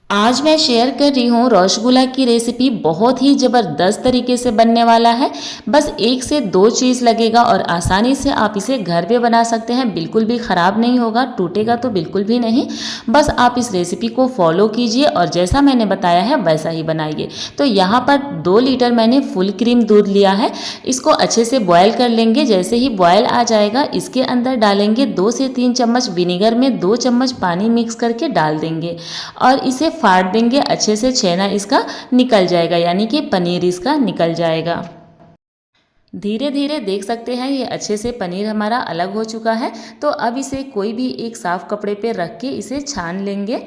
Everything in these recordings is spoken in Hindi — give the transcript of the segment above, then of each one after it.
आज मैं शेयर कर रही हूँ रसगुल्ला की रेसिपी। बहुत ही ज़बरदस्त तरीके से बनने वाला है। बस 1 से 2 चीज़ लगेगा और आसानी से आप इसे घर पे बना सकते हैं। बिल्कुल भी ख़राब नहीं होगा, टूटेगा तो बिल्कुल भी नहीं। बस आप इस रेसिपी को फॉलो कीजिए और जैसा मैंने बताया है वैसा ही बनाइए। तो यहाँ पर 2 लीटर मैंने फुल क्रीम दूध लिया है। इसको अच्छे से बॉयल कर लेंगे। जैसे ही बॉयल आ जाएगा इसके अंदर डालेंगे 2 से 3 चम्मच विनेगर में 2 चम्मच पानी मिक्स करके डाल देंगे और इसे फाड़ देंगे अच्छे से। छेना इसका निकल जाएगा, यानी कि पनीर इसका निकल जाएगा। धीरे धीरे देख सकते हैं ये अच्छे से पनीर हमारा अलग हो चुका है। तो अब इसे कोई भी एक साफ कपड़े पे रख के इसे छान लेंगे।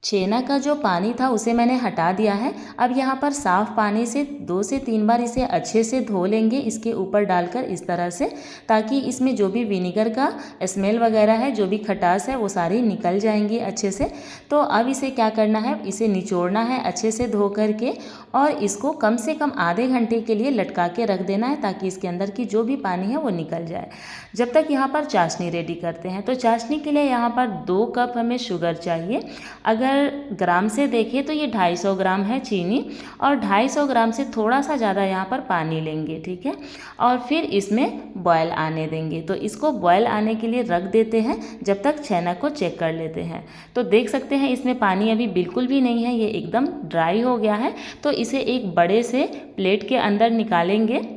छेना का जो पानी था उसे मैंने हटा दिया है। अब यहाँ पर साफ़ पानी से 2 से 3 बार इसे अच्छे से धो लेंगे इसके ऊपर डालकर इस तरह से, ताकि इसमें जो भी विनेगर का स्मेल वगैरह है, जो भी खटास है, वो सारी निकल जाएंगी अच्छे से। तो अब इसे क्या करना है, इसे निचोड़ना है अच्छे से धो करके और इसको कम से कम आधे घंटे के लिए लटका के रख देना है, ताकि इसके अंदर की जो भी पानी है वो निकल जाए। जब तक यहाँ पर चाशनी रेडी करते हैं, तो चाशनी के लिए यहाँ पर 2 कप हमें शुगर चाहिए। अगर ग्राम से देखें तो ये 250 ग्राम है चीनी और 250 ग्राम से थोड़ा सा ज़्यादा यहाँ पर पानी लेंगे, ठीक है। और फिर इसमें बॉयल आने देंगे। तो इसको बॉयल आने के लिए रख देते हैं जब तक छेना को चेक कर लेते हैं। तो देख सकते हैं इसमें पानी अभी बिल्कुल भी नहीं है, ये एकदम ड्राई हो गया है। तो इसे एक बड़े से प्लेट के अंदर निकालेंगे।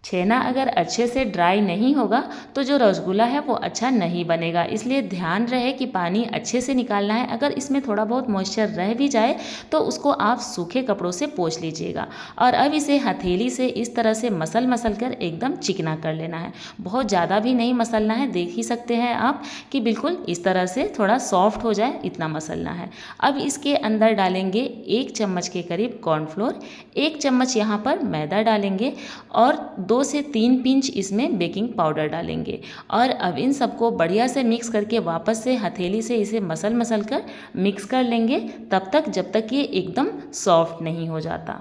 छेना अगर अच्छे से ड्राई नहीं होगा तो जो रसगुल्ला है वो अच्छा नहीं बनेगा, इसलिए ध्यान रहे कि पानी अच्छे से निकालना है। अगर इसमें थोड़ा बहुत मॉइस्चर रह भी जाए तो उसको आप सूखे कपड़ों से पोंछ लीजिएगा। और अब इसे हथेली से इस तरह से मसल मसल कर एकदम चिकना कर लेना है। बहुत ज़्यादा भी नहीं मसलना है, देख ही सकते हैं आप कि बिल्कुल इस तरह से थोड़ा सॉफ्ट हो जाए, इतना मसलना है। अब इसके अंदर डालेंगे 1 चम्मच के करीब कॉर्नफ्लोर, 1 चम्मच यहाँ पर मैदा डालेंगे और 2 से 3 पिंच इसमें बेकिंग पाउडर डालेंगे। और अब इन सबको बढ़िया से मिक्स करके वापस से हथेली से इसे मसल मसल कर मिक्स कर लेंगे, तब तक जब तक ये एकदम सॉफ्ट नहीं हो जाता।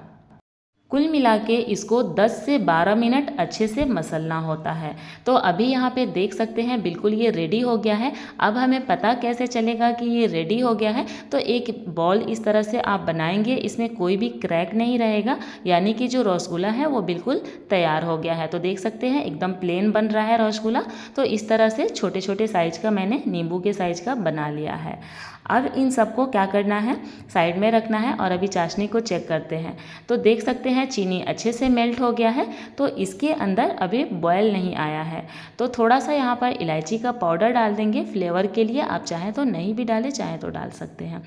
कुल मिला के इसको 10 से 12 मिनट अच्छे से मसलना होता है। तो अभी यहाँ पे देख सकते हैं बिल्कुल ये रेडी हो गया है। अब हमें पता कैसे चलेगा कि ये रेडी हो गया है, तो एक बॉल इस तरह से आप बनाएंगे, इसमें कोई भी क्रैक नहीं रहेगा, यानी कि जो रसगुल्ला है वो बिल्कुल तैयार हो गया है। तो देख सकते हैं एकदम प्लेन बन रहा है रसगुल्ला। तो इस तरह से छोटे छोटे साइज का मैंने नींबू के साइज का बना लिया है। अब इन सबको क्या करना है, साइड में रखना है और अभी चाशनी को चेक करते हैं। तो देख सकते हैं चीनी अच्छे से मेल्ट हो गया है। तो इसके अंदर अभी बॉयल नहीं आया है, तो थोड़ा सा यहाँ पर इलायची का पाउडर डाल देंगे फ्लेवर के लिए। आप चाहें तो नहीं भी डालें, चाहें तो डाल सकते हैं।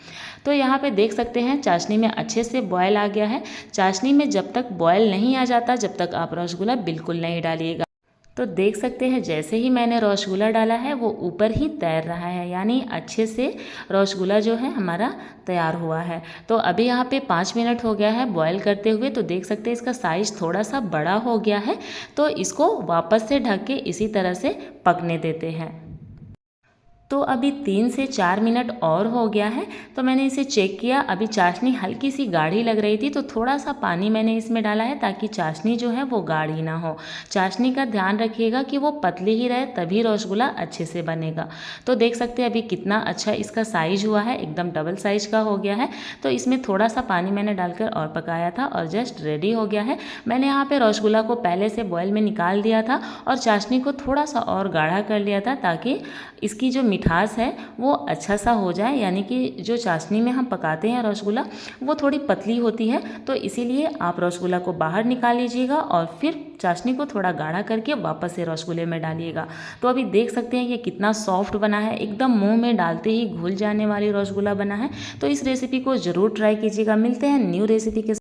तो यहाँ पे देख सकते हैं चाशनी में अच्छे से बॉयल आ गया है। चाशनी में जब तक बॉयल नहीं आ जाता जब तक आप रसगुल्ला बिल्कुल नहीं डालिएगा। तो देख सकते हैं जैसे ही मैंने रसगुल्ला डाला है वो ऊपर ही तैर रहा है, यानी अच्छे से रसगुल्ला जो है हमारा तैयार हुआ है। तो अभी यहाँ पे 5 मिनट हो गया है बॉयल करते हुए। तो देख सकते हैं इसका साइज़ थोड़ा सा बड़ा हो गया है। तो इसको वापस से ढक के इसी तरह से पकने देते हैं। तो अभी 3 से 4 मिनट और हो गया है। तो मैंने इसे चेक किया, अभी चाशनी हल्की सी गाढ़ी लग रही थी, तो थोड़ा सा पानी मैंने इसमें डाला है ताकि चाशनी जो है वो गाढ़ी ना हो। चाशनी का ध्यान रखिएगा कि वो पतली ही रहे, तभी रसगुल्ला अच्छे से बनेगा। तो देख सकते हैं अभी कितना अच्छा इसका साइज हुआ है, एकदम डबल साइज का हो गया है। तो इसमें थोड़ा सा पानी मैंने डालकर और पकाया था और जस्ट रेडी हो गया है। मैंने यहाँ पर रसगुल्ला को पहले से बॉयल में निकाल दिया था और चाशनी को थोड़ा सा और गाढ़ा कर लिया था, ताकि इसकी जो मिठास है वो अच्छा सा हो जाए। यानी कि जो चाशनी में हम पकाते हैं रसगुल्ला वो थोड़ी पतली होती है, तो इसीलिए आप रसगुल्ला को बाहर निकाल लीजिएगा और फिर चाशनी को थोड़ा गाढ़ा करके वापस से रसगुल्ले में डालिएगा। तो अभी देख सकते हैं ये कितना सॉफ्ट बना है, एकदम मुंह में डालते ही घुल जाने वाली रसगुल्ला बना है। तो इस रेसिपी को ज़रूर ट्राई कीजिएगा। मिलते हैं न्यू रेसिपी के